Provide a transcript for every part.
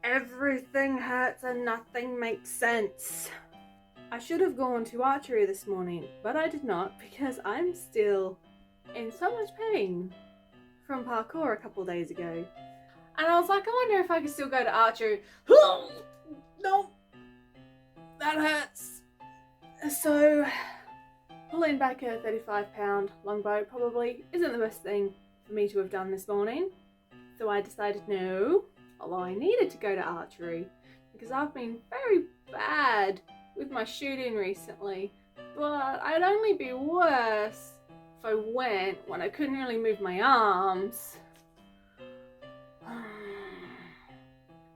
Everything hurts and nothing makes sense. I should have gone to archery this morning, but I did not because I'm still in so much pain from parkour a couple days ago. And I was like, I wonder if I can still go to archery. No, that hurts. So, pulling back a 35-pound longbow probably isn't the best thing for me to have done this morning. So I decided no, although I needed to go to archery because I've been very bad with my shooting recently. But I'd only be worse if I went when I couldn't really move my arms.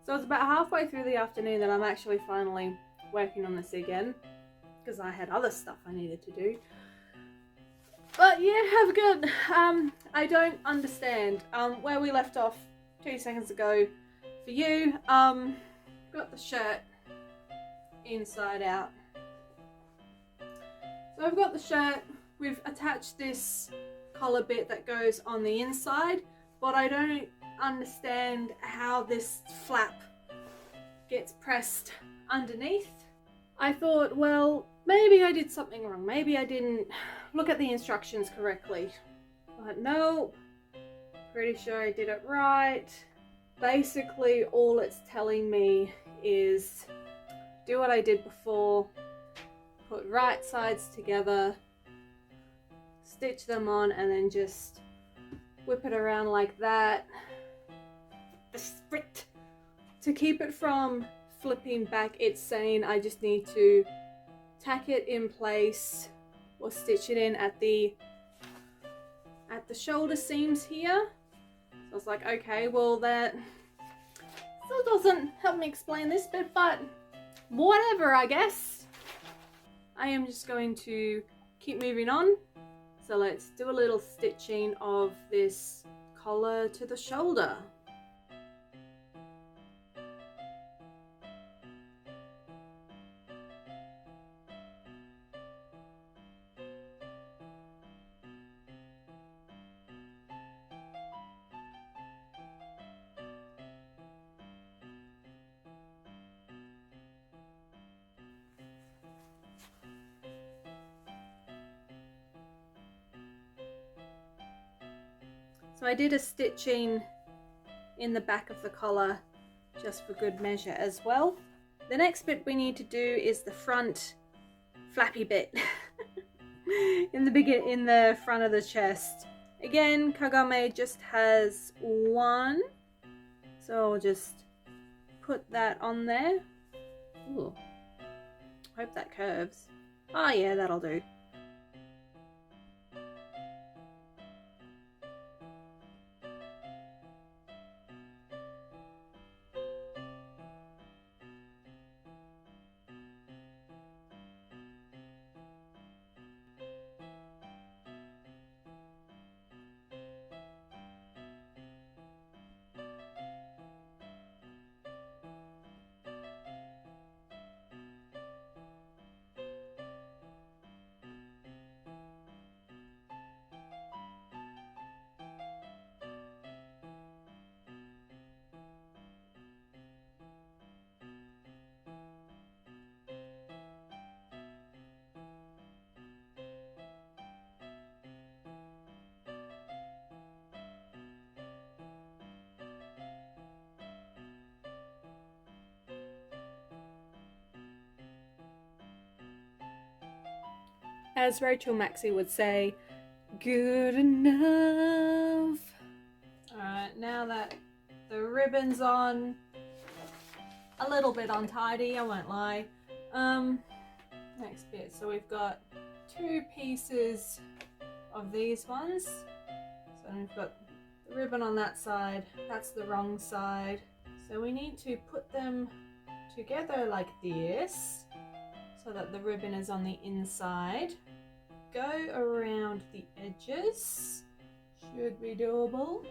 So it's about halfway through the afternoon that I'm actually finally working on this again because I had other stuff I needed to do. But yeah, have a good. I don't understand where we left off 2 seconds ago. For you, got the shirt inside out. So I've got the shirt. We've attached this collar bit that goes on the inside, but I don't understand how this flap gets pressed underneath. I thought, well, maybe I did something wrong. Maybe I didn't look at the instructions correctly. But no, pretty sure I did it right. Basically, all it's telling me is do what I did before. Put right sides together, stitch them on, and then just whip it around like that. To keep it from flipping back, it's saying I just need to tack it in place or stitch it in at the shoulder seams here. So I was like, okay, well that still doesn't help me explain this bit, but whatever, I guess. I am just going to keep moving on. So let's do a little stitching of this collar to the shoulder. So I did a stitching in the back of the collar just for good measure as well. The next bit we need to do is the front flappy bit in the front of the chest. Again, Kagome just has one, so I'll just put that on there. Ooh, hope that curves. Oh yeah, that'll do. As Rachel Maxey would say, good enough. Alright, now that the ribbon's on, a little bit untidy, I won't lie. Next bit, so we've got 2 pieces of these ones. So we've got the ribbon on that side, that's the wrong side. So we need to put them together like this, so that the ribbon is on the inside. Go around the edges, should be doable.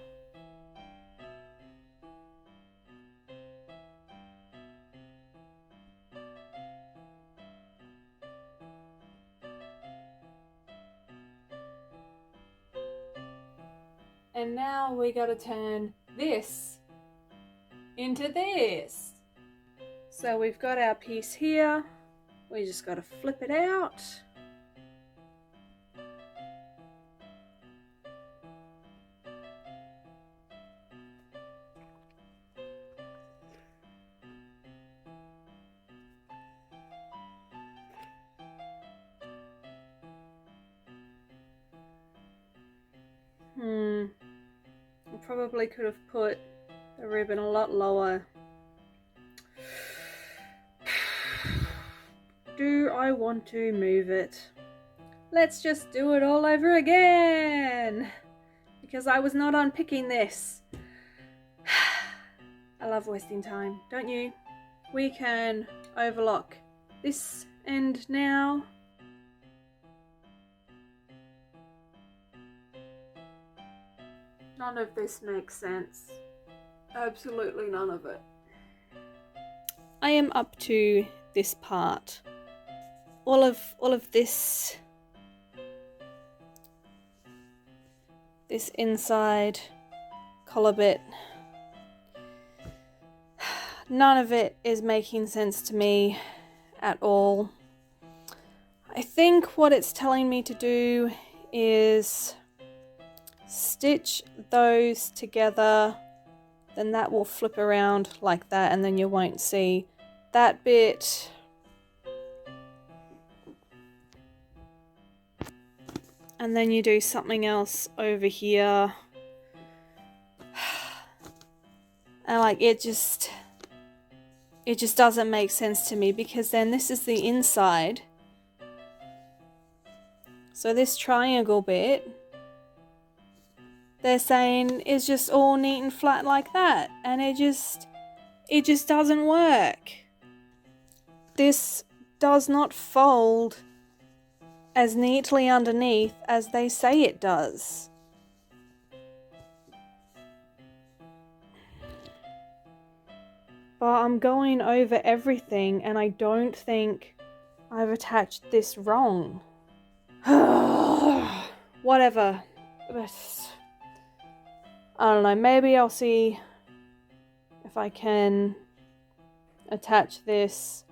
And now we gotta turn this into this. So we've got our piece here. We just gotta flip it out. I probably could have put the ribbon a lot lower. Do I want to move it? Let's just do it all over again! Because I was not unpicking this. I love wasting time, don't you? We can overlock this end now. None of this makes sense. Absolutely none of it. I am up to this part. All of this inside collar bit, none of it is making sense to me at all. I think what it's telling me to do is stitch those together, then that will flip around like that, and then you won't see that bit. And then you do something else over here. And like it just doesn't make sense to me, because then this is the inside. So this triangle bit, they're saying is just all neat and flat like that, and it just doesn't work. This does not fold as neatly underneath as they say it does. But I'm going over everything and I don't think I've attached this wrong. Whatever. But I don't know, maybe I'll see if I can attach this,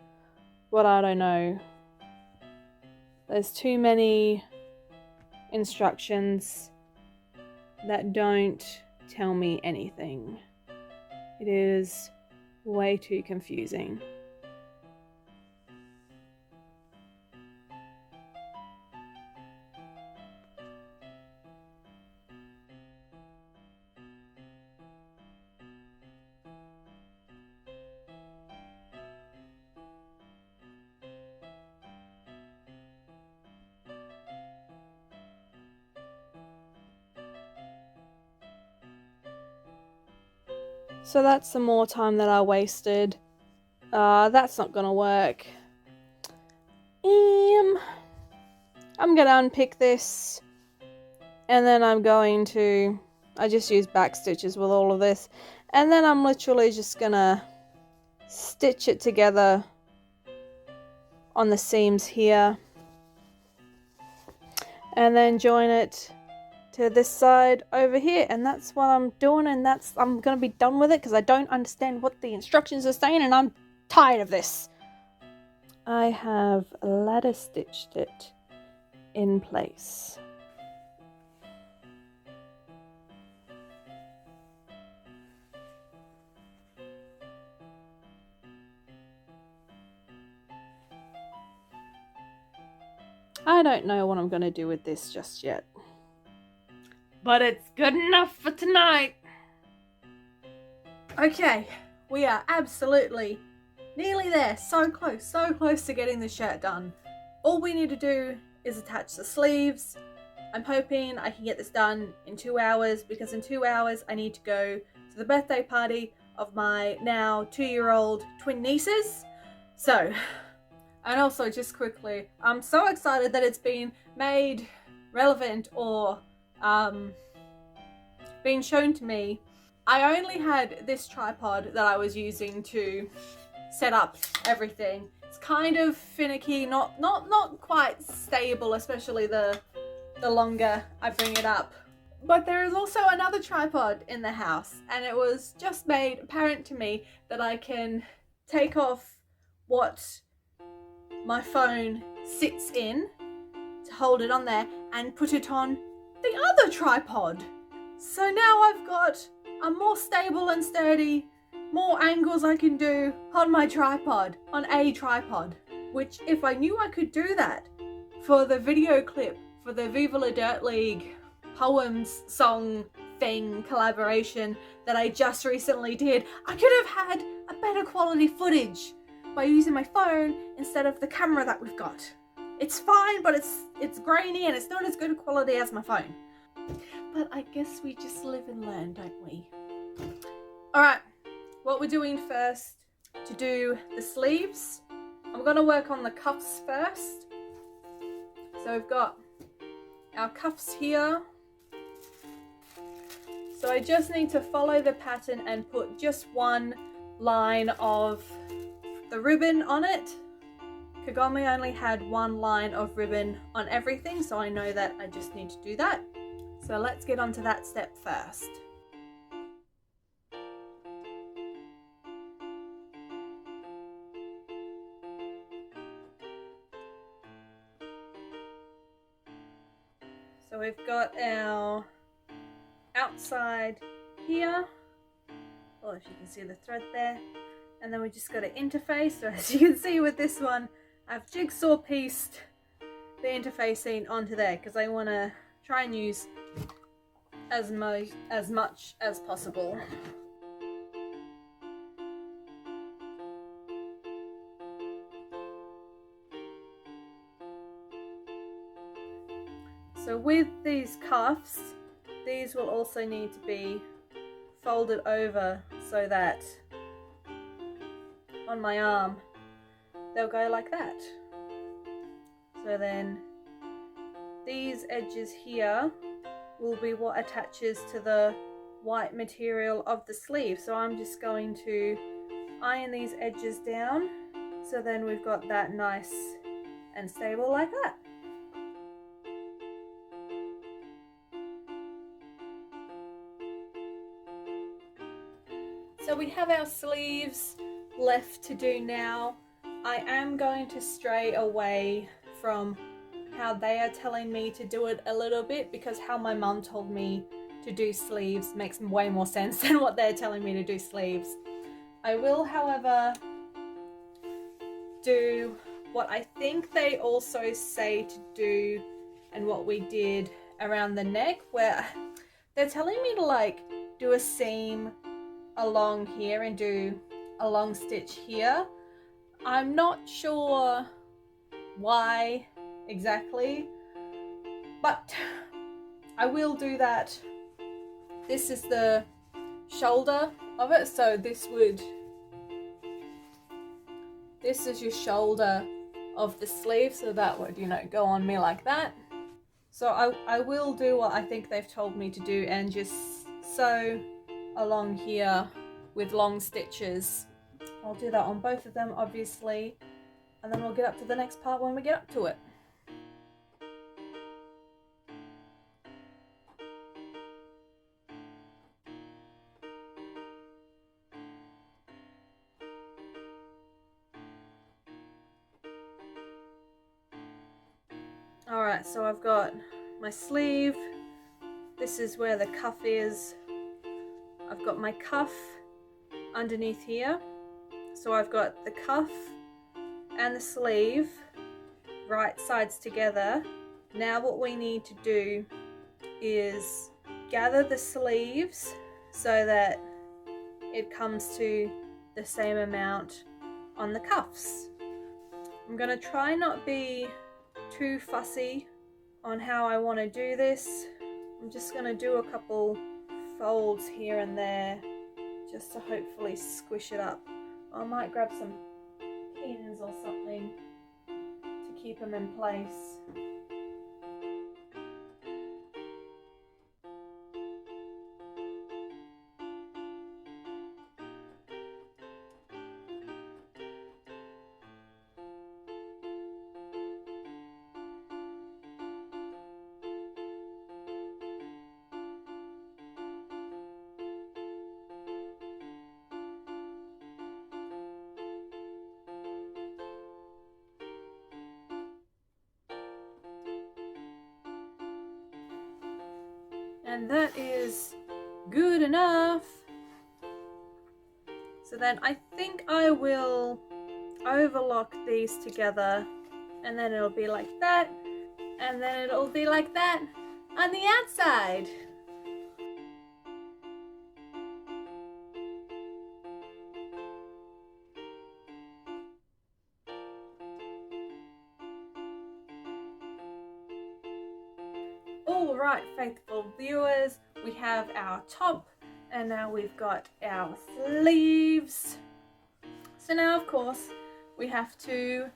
but I don't know. There's too many instructions that don't tell me anything. It is way too confusing. So that's some more time that I wasted. That's not gonna work. I'm gonna unpick this, and then I just use back stitches with all of this, and then I'm literally just gonna stitch it together on the seams here, and then join it to this side over here, and that's what I'm doing, and I'm gonna be done with it because I don't understand what the instructions are saying, and I'm tired of this. I have ladder stitched it in place. I don't know what I'm gonna do with this just yet, but it's good enough for tonight. Okay, we are absolutely nearly there. So close to getting the shirt done. All we need to do is attach the sleeves. I'm hoping I can get this done in 2 hours, because in 2 hours I need to go to the birthday party of my now 2-year-old twin nieces. So, and also just quickly, I'm so excited that it's been made relevant or been shown to me. I only had this tripod that I was using to set up everything. It's kind of finicky, not quite stable, especially the longer I bring it up. But there is also another tripod in the house, and it was just made apparent to me that I can take off what my phone sits in to hold it on there and put it on the other tripod. So now I've got a more stable and sturdy, more angles I can do on my tripod, on a tripod. Which, if I knew I could do that for the video clip for the Viva La Dirt League poems song thing collaboration that I just recently did, I could have had a better quality footage by using my phone instead of the camera that we've got. It's fine, but it's grainy and it's not as good a quality as my phone. But I guess we just live and learn, don't we? Alright, what we're doing first to do the sleeves, I'm going to work on the cuffs first. So we've got our cuffs here. So I just need to follow the pattern and put just one line of the ribbon on it. Kagome only had one line of ribbon on everything, so I know that I just need to do that. So let's get on to that step first. So we've got our outside here, well, if you can see the thread there, and then we just got an interface. So as you can see with this one, I've jigsaw pieced the interfacing onto there because I want to try and use as much as possible. So with these cuffs, these will also need to be folded over so that on my arm they'll go like that. So then these edges here will be what attaches to the white material of the sleeve. So I'm just going to iron these edges down so then we've got that nice and stable like that. So we have our sleeves left to do now. I am going to stray away from how they are telling me to do it a little bit because how my mum told me to do sleeves makes way more sense than what they're telling me to do sleeves. I will, however, do what I think they also say to do and what we did around the neck, where they're telling me to like do a seam along here and do a long stitch here. I'm not sure why exactly, but I will do that. This is the shoulder of it, so this is your shoulder of the sleeve, so that would, you know, go on me like that. So I will do what I think they've told me to do and just sew along here with long stitches. I'll do that on both of them, obviously, and then we'll get up to the next part when we get up to it. Alright, so I've got my sleeve. This is where the cuff is. I've got my cuff underneath here. So I've got the cuff and the sleeve right sides together. Now what we need to do is gather the sleeves so that it comes to the same amount on the cuffs. I'm going to try not be too fussy on how I want to do this. I'm just going to do a couple folds here and there just to hopefully squish it up. I might grab some pins or something to keep them in place. And that is good enough. So then I think I will overlock these together, and then it'll be like that, and then it'll be like that on the outside. Alright, faithful viewers, we have our top, and now we've got our sleeves. So now, of course, we have to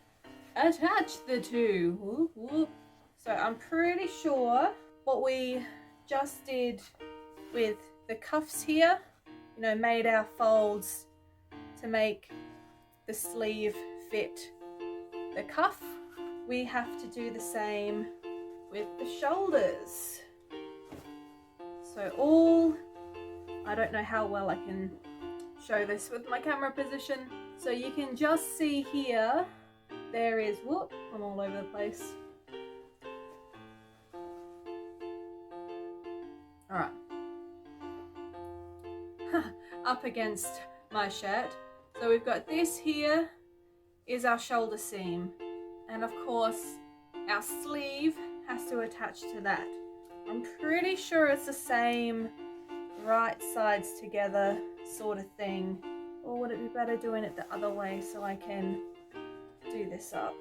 attach the two. Whoop, whoop. So I'm pretty sure what we just did with the cuffs here, you know, made our folds to make the sleeve fit the cuff. We have to do the same with the shoulders. So I don't know how well I can show this with my camera position. So you can just see here, there is, whoop, I'm all over the place. All right. Up against my shirt. So we've got this here is our shoulder seam. And of course, our sleeve has to attach to that. I'm pretty sure it's the same right sides together sort of thing. Or would it be better doing it the other way so I can do this up?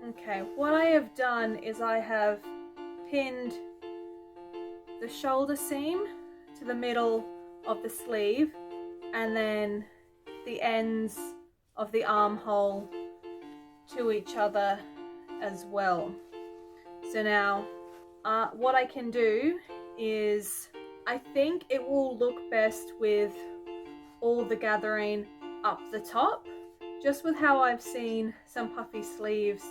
Okay, what I have done is I have pinned the shoulder seam to the middle of the sleeve, and then the ends of the armhole to each other as well. So now what I can do is, I think it will look best with all the gathering up the top, just with how I've seen some puffy sleeves.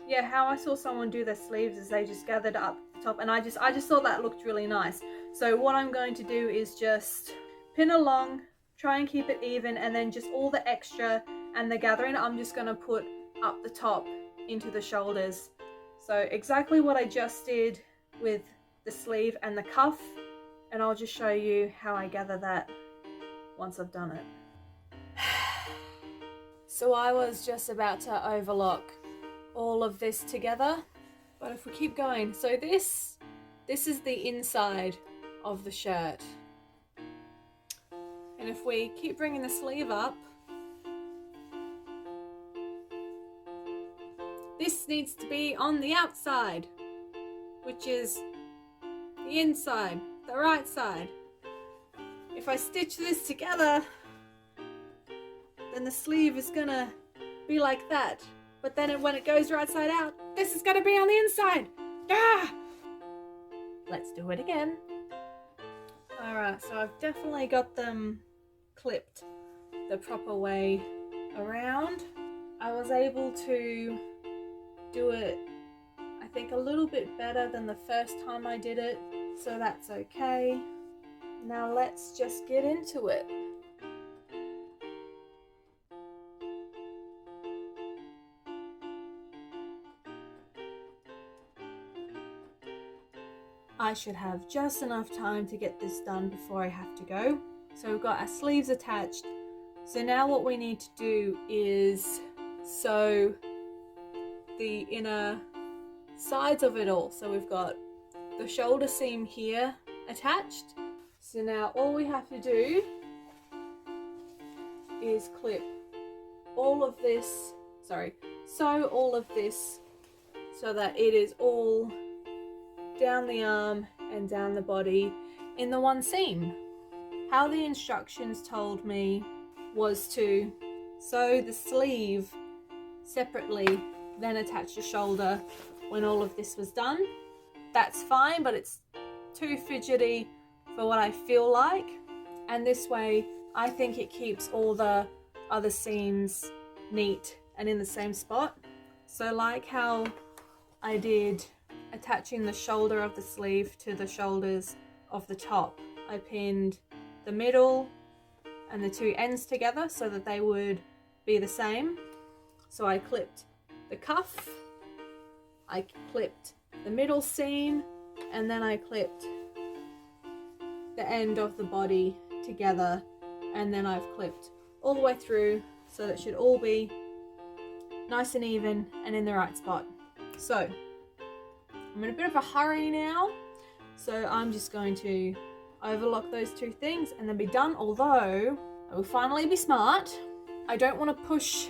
Yeah, how I saw someone do their sleeves is they just gathered up the top, and I just thought that looked really nice. So what I'm going to do is just pin along, try and keep it even, and then just all the extra and the gathering I'm just going to put up the top into the shoulders. So exactly what I just did with the sleeve and the cuff, and I'll just show you how I gather that once I've done it. So I was just about to overlock all of this together, but if we keep going, so this is the inside of the shirt, and if we keep bringing the sleeve up, this needs to be on the outside, which is the inside, the right side. If I stitch this together, then the sleeve is gonna be like that. But then when it goes right side out, this is gonna be on the inside. Ah! Let's do it again. Alright, so I've definitely got them clipped the proper way around. I was able to do it, I think, a little bit better than the first time I did it, so that's okay. Now let's just get into it. I should have just enough time to get this done before I have to go. So we've got our sleeves attached. So now what we need to do is sew the inner sides of it all. So we've got the shoulder seam here attached. So now all we have to do is clip all of this, sew all of this so that it is all down the arm and down the body in the one seam. How the instructions told me was to sew the sleeve separately, then attach the shoulder when all of this was done. That's fine, but it's too fidgety for what I feel like, and this way I think it keeps all the other seams neat and in the same spot. So like how I did attaching the shoulder of the sleeve to the shoulders of the top, I pinned the middle and the two ends together so that they would be the same. So I clipped the cuff, I clipped the middle seam, and then I clipped the end of the body together, and then I've clipped all the way through so that it should all be nice and even and in the right spot. So I'm in a bit of a hurry now, so I'm just going to overlock those two things and then be done, although I will finally be smart. I don't want to push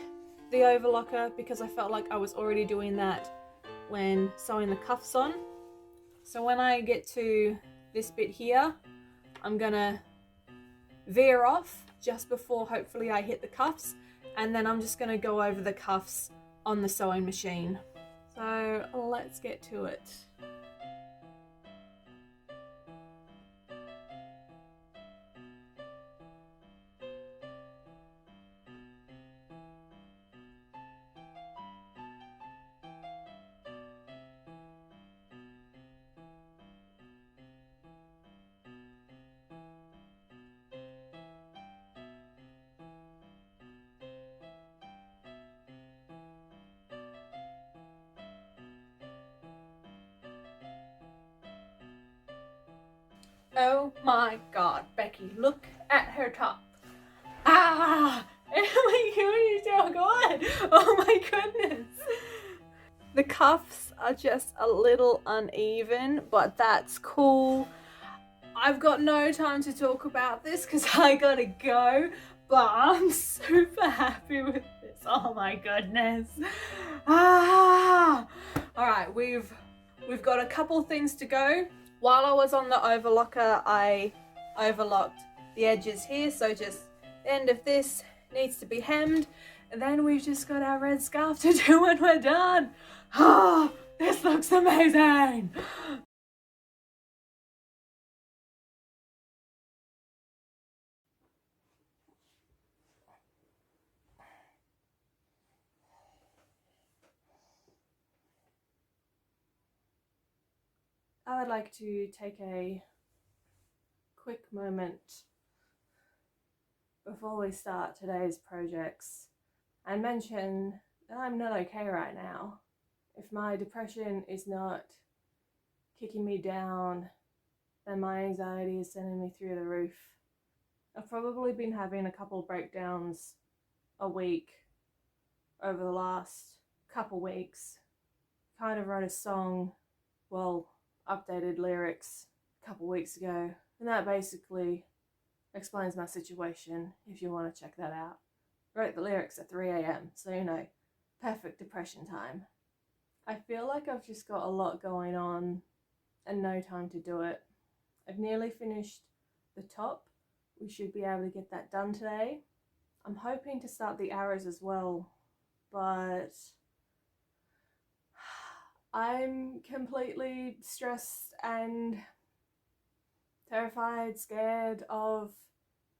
the overlocker because I felt like I was already doing that when sewing the cuffs on. So when I get to this bit here, I'm gonna veer off just before hopefully I hit the cuffs, and then I'm just gonna go over the cuffs on the sewing machine. So let's get to it. Oh my god, Becky, look at her top. Ah! Oh my god! Oh my goodness! The cuffs are just a little uneven, but that's cool. I've got no time to talk about this because I gotta go, but I'm super happy with this. Oh my goodness. Ah! Alright, we've got a couple things to go. While I was on the overlocker, I overlocked the edges here, so just the end of this needs to be hemmed, and then we've just got our red scarf to do when we're done. Ah, this looks amazing. I would like to take a quick moment before we start today's projects and mention that I'm not okay right now. If my depression is not kicking me down, then my anxiety is sending me through the roof. I've probably been having a couple breakdowns a week over the last couple weeks. Kind of wrote a song, well, updated lyrics a couple weeks ago, and that basically explains my situation if you want to check that out. Wrote the lyrics at 3 a.m, so you know, perfect depression time. I feel like I've just got a lot going on and no time to do it. I've nearly finished the top. We should be able to get that done today. I'm hoping to start the arrows as well, but I'm completely stressed and terrified, scared of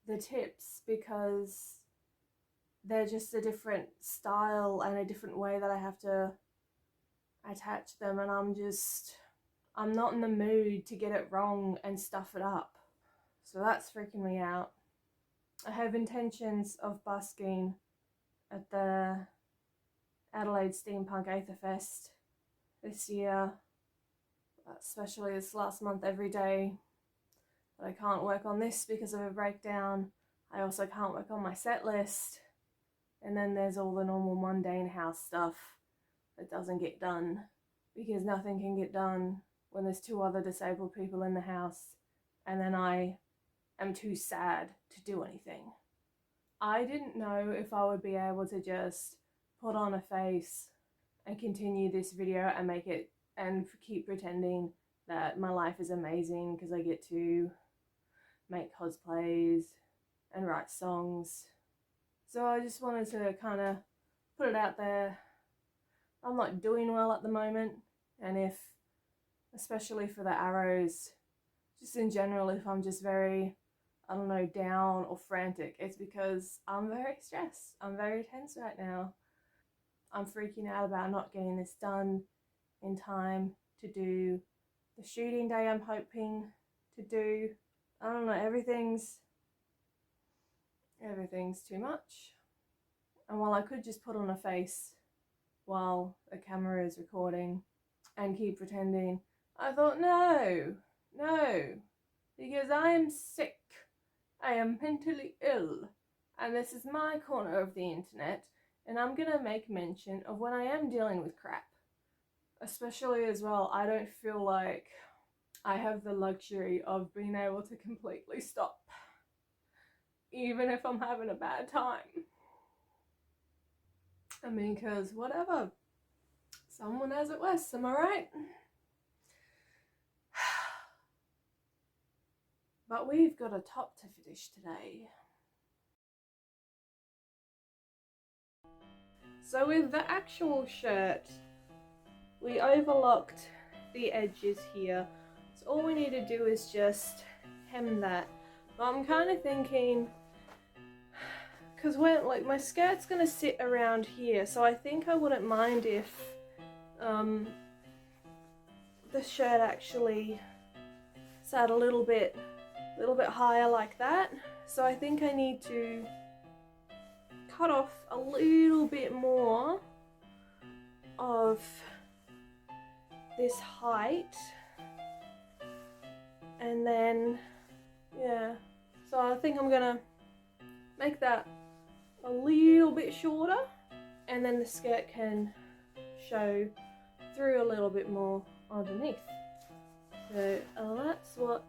the tips because they're just a different style and a different way that I have to attach them, and I'm not in the mood to get it wrong and stuff it up. So that's freaking me out. I have intentions of busking at the Adelaide Steampunk Aetherfest this year, especially this last month every day. But I can't work on this because of a breakdown. I also can't work on my set list. And then there's all the normal mundane house stuff that doesn't get done because nothing can get done when there's two other disabled people in the house and then I am too sad to do anything. I didn't know if I would be able to just put on a face and continue this video and make it and keep pretending that my life is amazing because I get to make cosplays and write songs. So I just wanted to kind of put it out there. I'm not doing well at the moment, and if, especially for the arrows, just in general, if I'm just very, I don't know, down or frantic, it's because I'm very stressed. I'm very tense right now. I'm freaking out about not getting this done in time to do the shooting day I'm hoping to do. I don't know, everything's too much. And while I could just put on a face while a camera is recording and keep pretending, I thought, no, because I am sick. I am mentally ill. And this is my corner of the internet, and I'm gonna make mention of when I am dealing with crap. Especially as well, I don't feel like I have the luxury of being able to completely stop, even if I'm having a bad time. I mean, cause whatever, someone has it worse, am I right? But we've got a top to finish today. So with the actual shirt, we overlocked the edges here. So all we need to do is just hem that. But I'm kind of thinking, because when like my skirt's gonna sit around here, so I think I wouldn't mind if the shirt actually sat a little bit higher like that. So I think I need to cut off a little bit more of this height, and then yeah, so I think I'm gonna make that a little bit shorter, and then the skirt can show through a little bit more underneath. So that's what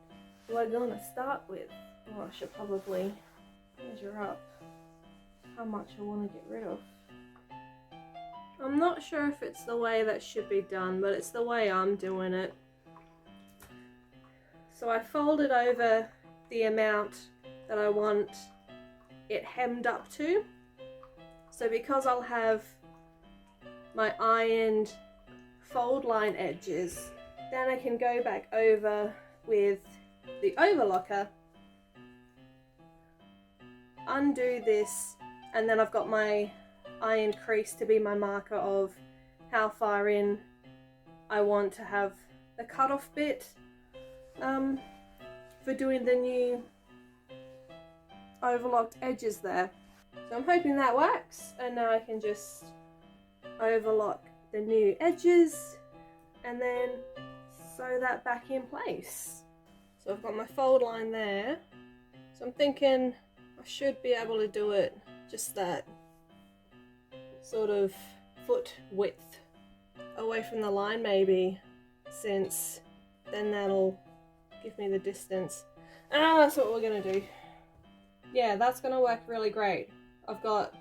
we're gonna start with. Oh, I should probably measure up how much I want to get rid of. I'm not sure if it's the way that should be done, but it's the way I'm doing it. So I folded over the amount that I want it hemmed up to. So because I'll have my ironed fold line edges, then I can go back over with the overlocker, undo this, and then I've got my ironed crease to be my marker of how far in I want to have the cutoff bit for doing the new overlocked edges there. So I'm hoping that works, and now I can just overlock the new edges and then sew that back in place. So I've got my fold line there, so I'm thinking I should be able to do it just that sort of foot width away from the line maybe, since then that'll give me the distance. That's what we're gonna do. Yeah, that's gonna work really great. I've got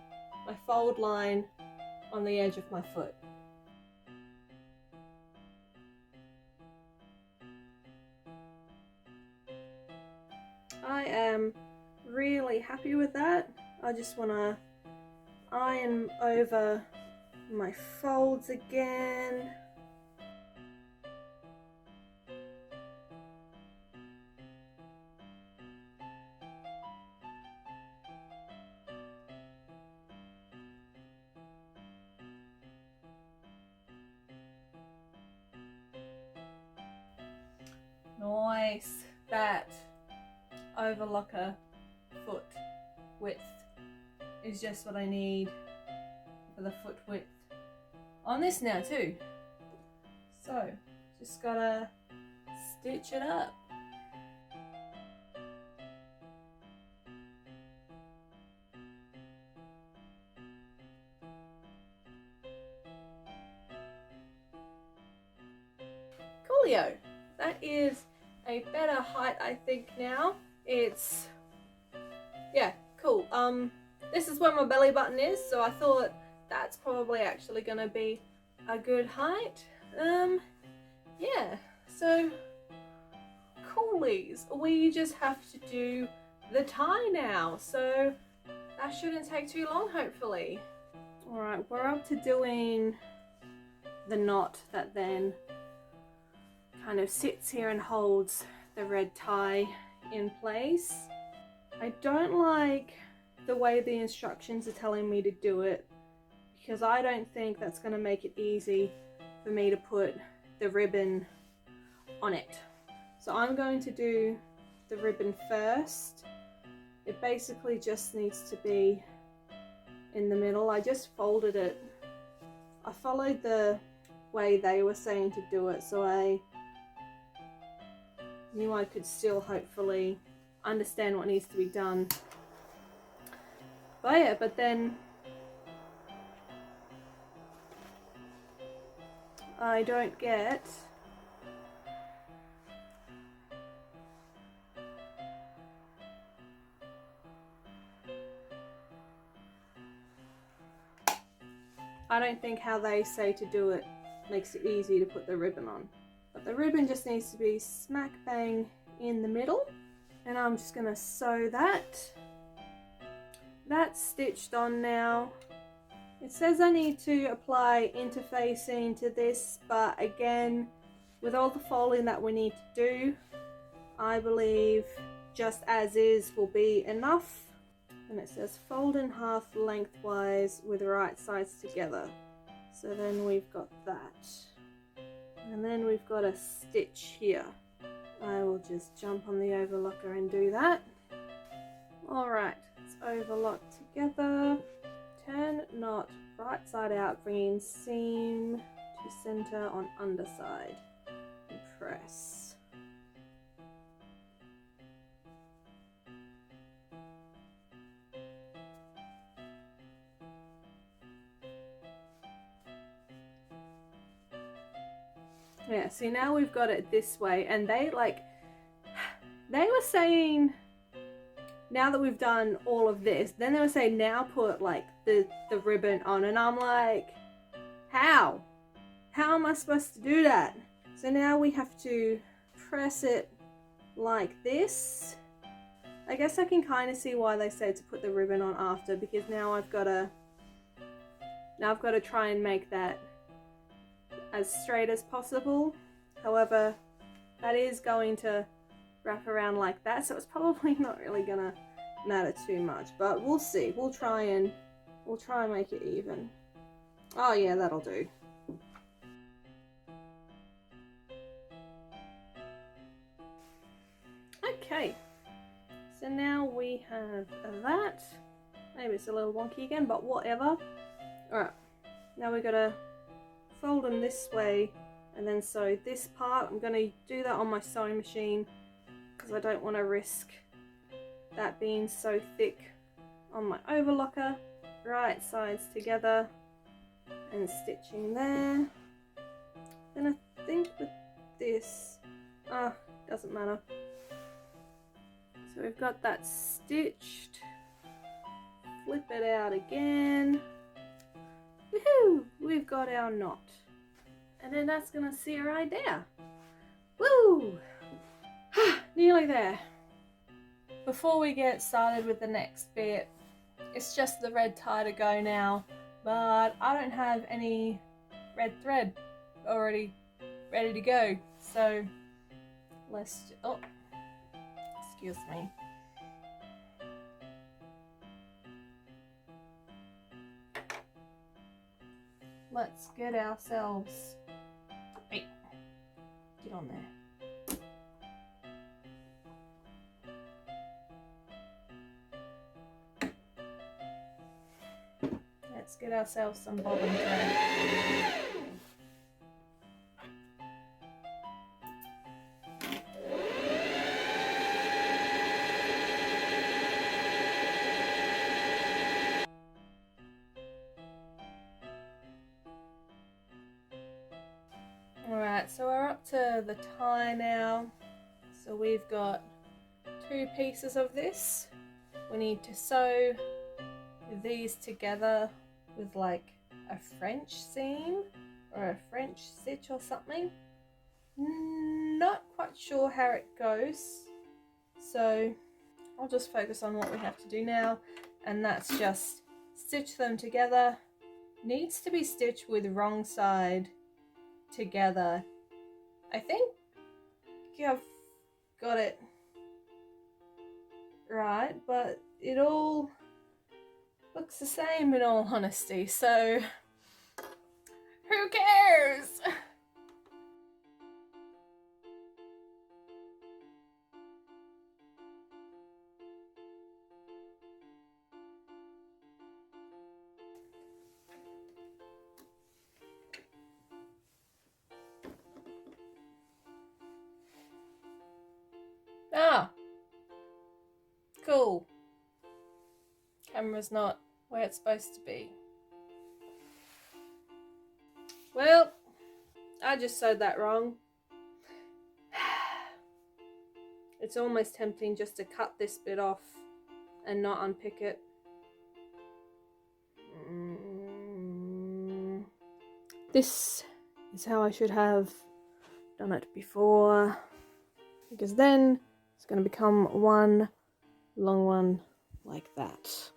my fold line on the edge of my foot. I am really happy with that. I just want to iron over my folds again. Nice. That overlocker foot width is just what I need for the foot width on this now too. So just gotta stitch it up. Coolio. That is a better height, I think now. It's, yeah, cool. This is where my belly button is, so I thought that's probably actually gonna be a good height. Yeah, so coolies. We just have to do the tie now, so that shouldn't take too long, hopefully. Alright, we're up to doing the knot that then kind of sits here and holds the red tie in place. I don't like the way the instructions are telling me to do it, because I don't think that's going to make it easy for me to put the ribbon on it. So I'm going to do the ribbon first. It basically just needs to be in the middle. I just folded it. I followed the way they were saying to do it, so I knew I could still hopefully understand what needs to be done. But yeah, but then I don't get I don't think how they say to do it makes it easy to put the ribbon on. But the ribbon just needs to be smack bang in the middle. And I'm just gonna sew that. That's stitched on now. It says I need to apply interfacing to this, but again, with all the folding that we need to do, I believe just as is will be enough. And it says fold in half lengthwise with right sides together. So then we've got that. And then we've got a stitch here. I will just jump on the overlocker and do that. Alright, let's overlock together. Turn knot right side out, bringing seam to center on underside. And press. Yeah, see now we've got it this way, and they were saying, now that we've done all of this, then they were saying now put like the ribbon on, and I'm like, how am I supposed to do that? So now we have to press it like this. I guess I can kind of see why they said to put the ribbon on after, because now I've got to try and make that as straight as possible. However, that is going to wrap around like that, so it's probably not really gonna matter too much, but we'll see. We'll try and make it even. Oh yeah, that'll do. Okay, so now we have that. Maybe it's a little wonky again, but whatever. Alright, now we gotta fold them this way and then sew this part. I'm going to do that on my sewing machine because I don't want to risk that being so thick on my overlocker. Right sides together and stitching there. Then I think with this, doesn't matter. So we've got that stitched. Flip it out again. Woohoo! We've got our knot. And then that's gonna see right there. Woo! Nearly there. Before we get started with the next bit, it's just the red tie to go now, but I don't have any red thread already ready to go. So let's, oh, excuse me. Let's get ourselves, hey, get on there. Let's get ourselves some bobbin thread. Alright, so we're up to the tie now. So we've got 2 pieces of this. We need to sew these together with like a French seam or a French stitch or something. Not quite sure how it goes. So I'll just focus on what we have to do now, and that's just stitch them together. Needs to be stitched with wrong side together. I think I've got it right, but it all looks the same in all honesty, so who cares? Typical. Camera's not where it's supposed to be. Well, I just sewed that wrong. It's almost tempting just to cut this bit off and not unpick it. This is how I should have done it before, because then it's going to become one long one like that.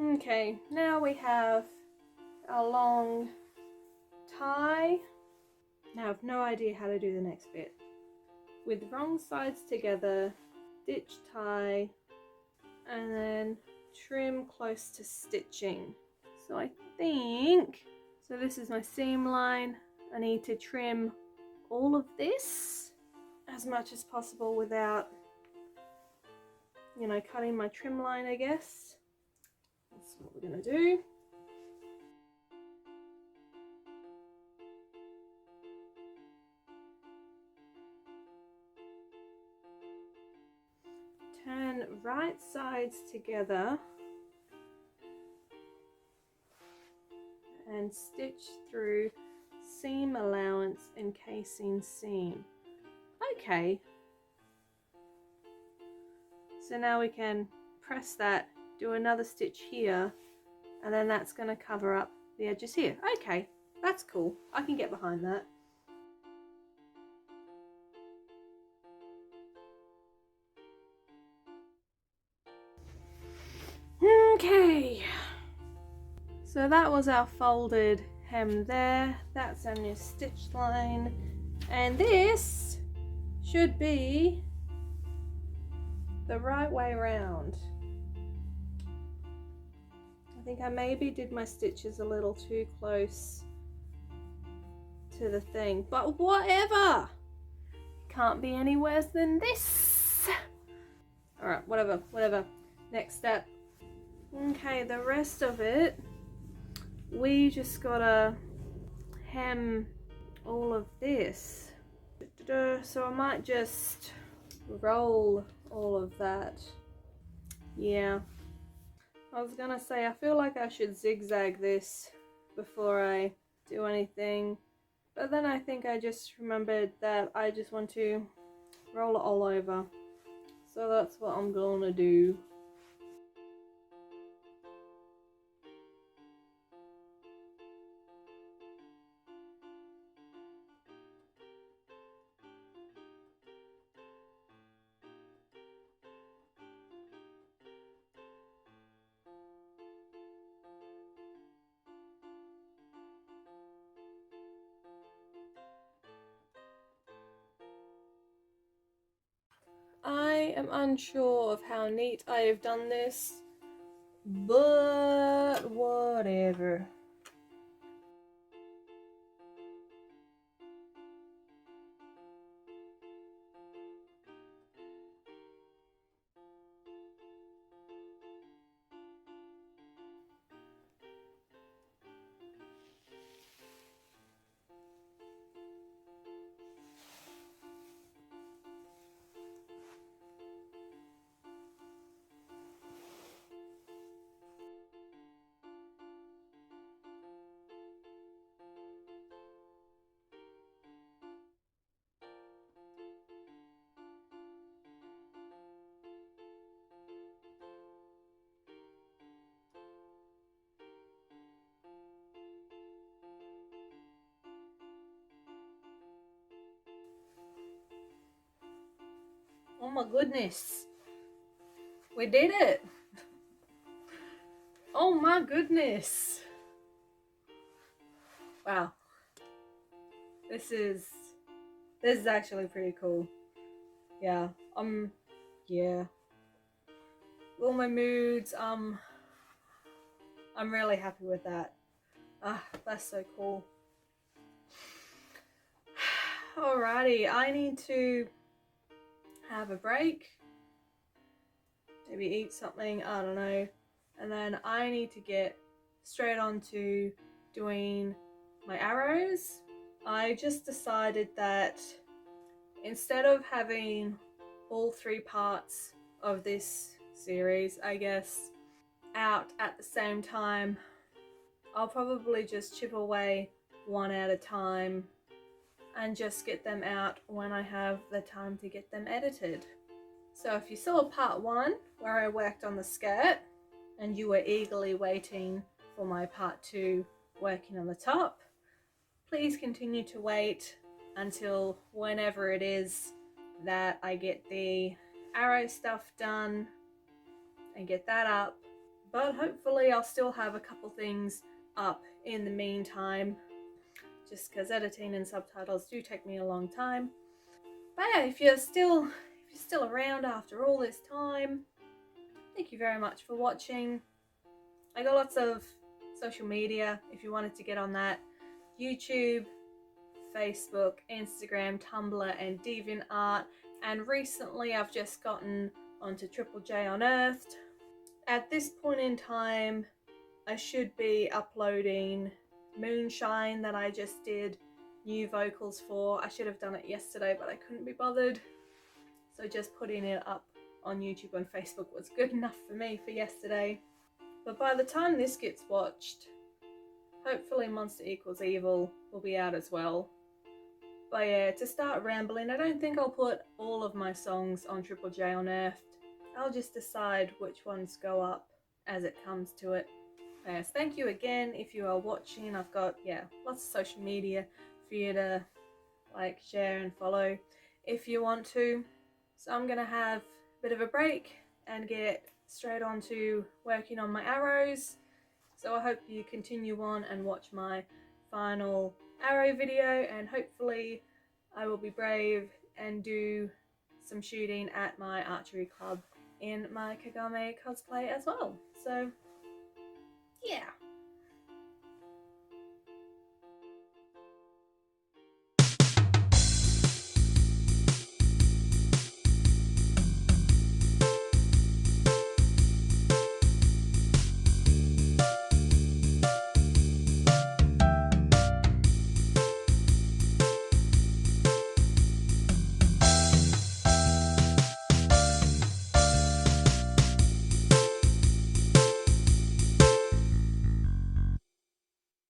Okay, now we have a long tie. Now I have no idea how to do the next bit. With wrong sides together, stitch tie, and then trim close to stitching. So I think, so this is my seam line. I need to trim all of this as much as possible without, cutting my trim line, I guess. That's what we're gonna do. Turn right sides together and stitch through seam allowance encasing seam. Okay. So now we can press that, do another stitch here, and then that's going to cover up the edges here. Okay, that's cool. I can get behind that. Okay. So that was our folded hem there. That's our new stitch line. And this should be the right way around. I think I maybe did my stitches a little too close to the thing, but whatever. Can't be any worse than this. All right, whatever. Next step. Okay, the rest of it, we just gotta hem all of this. So I might just roll all of that. Yeah. I was gonna say, I feel like I should zigzag this before I do anything. But then I think I just remembered that I just want to roll it all over. So that's what I'm gonna do. I am unsure of how neat I have done this, but whatever. Oh my goodness. We did it. Oh my goodness. Wow. This is actually pretty cool. Yeah. Yeah. All my moods, I'm really happy with that. That's so cool. Alrighty, I need to have a break, maybe eat something, I don't know, and then I need to get straight on to doing my arrows. I just decided that instead of having all 3 parts of this series, I guess, out at the same time, I'll probably just chip away one at a time and just get them out when I have the time to get them edited. So if you saw part 1 where I worked on the skirt and you were eagerly waiting for my part 2 working on the top, please continue to wait until whenever it is that I get the arrow stuff done and get that up. But hopefully I'll still have a couple things up in the meantime, just because editing and subtitles do take me a long time. But yeah, if you're still around after all this time, thank you very much for watching. I got lots of social media if you wanted to get on that. YouTube, Facebook, Instagram, Tumblr, and DeviantArt. And recently I've just gotten onto Triple J Unearthed. At this point in time, I should be uploading Moonshine that I just did new vocals for. I should have done it yesterday, but I couldn't be bothered. So just putting it up on YouTube and Facebook was good enough for me for yesterday. But by the time this gets watched, hopefully Monster Equals Evil will be out as well. But yeah, to start rambling, I don't think I'll put all of my songs on Triple J Unearthed. I'll just decide which ones go up as it comes to it. Yes, thank you again if you are watching. I've got, lots of social media for you to like, share and follow if you want to. So I'm going to have a bit of a break and get straight on to working on my arrows. So I hope you continue on and watch my final arrow video, and hopefully I will be brave and do some shooting at my archery club in my Kagome cosplay as well. So